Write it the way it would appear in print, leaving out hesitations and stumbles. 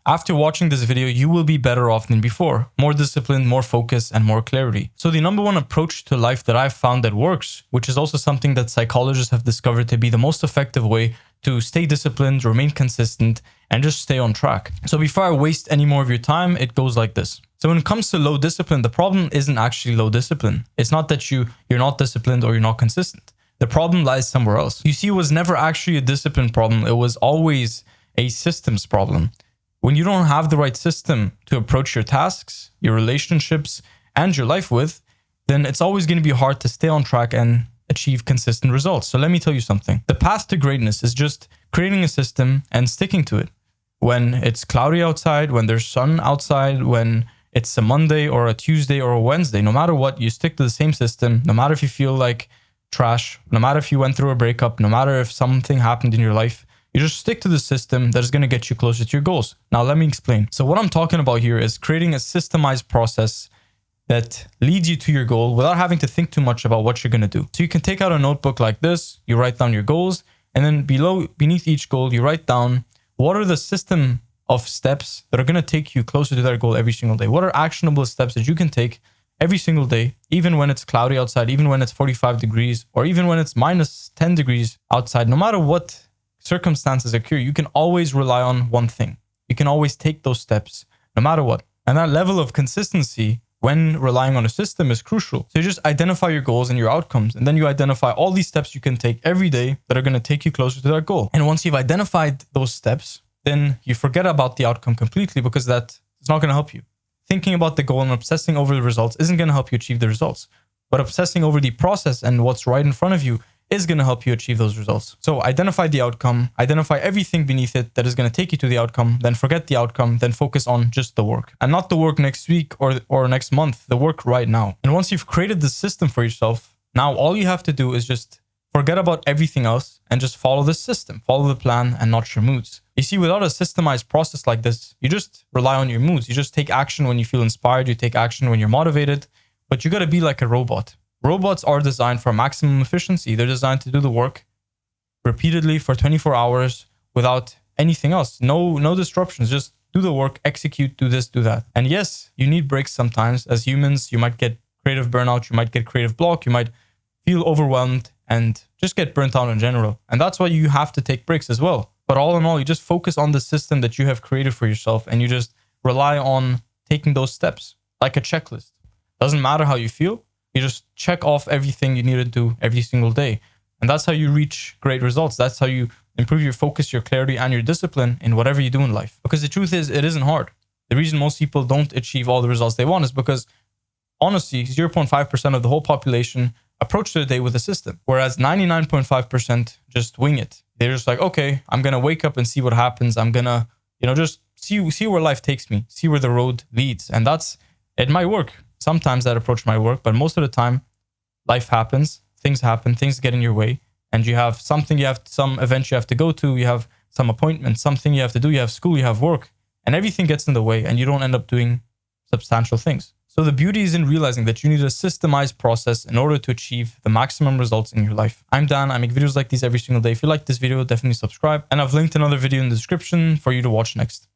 After watching this video, you will be better off than before. More discipline, more focus, and more clarity. So the number one approach to life that I've found that works, which is also something that psychologists have discovered to be the most effective way to stay disciplined, remain consistent, and just stay on track. So before I waste any more of your time, it goes like this. So when it comes to low discipline, the problem isn't actually low discipline. It's not that you're not disciplined or you're not consistent. The problem lies somewhere else. You see, it was never actually a discipline problem. It was always a systems problem. When you don't have the right system to approach your tasks, your relationships, and your life with, then it's always going to be hard to stay on track and achieve consistent results. So let me tell you something. The path to greatness is just creating a system and sticking to it. When it's cloudy outside, when there's sun outside, when it's a Monday or a Tuesday or a Wednesday, no matter what, you stick to the same system, no matter if you feel like trash, no matter if you went through a breakup, no matter if something happened in your life, you just stick to the system that is going to get you closer to your goals. Now, let me explain. So what I'm talking about here is creating a systemized process that leads you to your goal without having to think too much about what you're going to do. So you can take out a notebook like this, you write down your goals, and then beneath each goal, you write down what are the system of steps that are going to take you closer to that goal every single day. What are actionable steps that you can take every single day, even when it's cloudy outside, even when it's 45 degrees, or even when it's minus 10 degrees outside, no matter what circumstances occur, you can always rely on one thing. You can always take those steps, no matter what. And that level of consistency when relying on a system is crucial. So you just identify your goals and your outcomes, and then you identify all these steps you can take every day that are going to take you closer to that goal. And once you've identified those steps, then you forget about the outcome completely, because that is not going to help you. Thinking about the goal and obsessing over the results isn't going to help you achieve the results, but obsessing over the process and what's right in front of you is going to help you achieve those results. So identify the outcome, identify everything beneath it that is going to take you to the outcome, then forget the outcome, then focus on just the work. And not the work next week or next month, the work right now. And once you've created the system for yourself, now all you have to do is just forget about everything else and just follow the system, follow the plan and not your moods. You see, without a systemized process like this, you just rely on your moods. You just take action when you feel inspired, you take action when you're motivated, but you got to be like a robot. Robots are designed for maximum efficiency. They're designed to do the work repeatedly for 24 hours without anything else. No disruptions. Just do the work, execute, do this, do that. And yes, you need breaks sometimes. As humans, you might get creative burnout. You might get creative block. You might feel overwhelmed and just get burnt out in general. And that's why you have to take breaks as well. But all in all, you just focus on the system that you have created for yourself, and you just rely on taking those steps like a checklist. Doesn't matter how you feel. You just check off everything you need to do every single day. And that's how you reach great results. That's how you improve your focus, your clarity, and your discipline in whatever you do in life. Because the truth is, it isn't hard. The reason most people don't achieve all the results they want is because, honestly, 0.5% of the whole population approach their day with a system. Whereas 99.5% just wing it. They're just like, okay, I'm going to wake up and see what happens. I'm going to, just see where life takes me, see where the road leads. And it might work. Sometimes that approach might work, but most of the time, life happens, things happen, things get in your way, and you have some event you have to go to, you have some appointment, something you have to do, you have school, you have work, and everything gets in the way, and you don't end up doing substantial things. So the beauty is in realizing that you need a systemized process in order to achieve the maximum results in your life. I'm Dan. I make videos like these every single day. If you like this video, definitely subscribe, and I've linked another video in the description for you to watch next.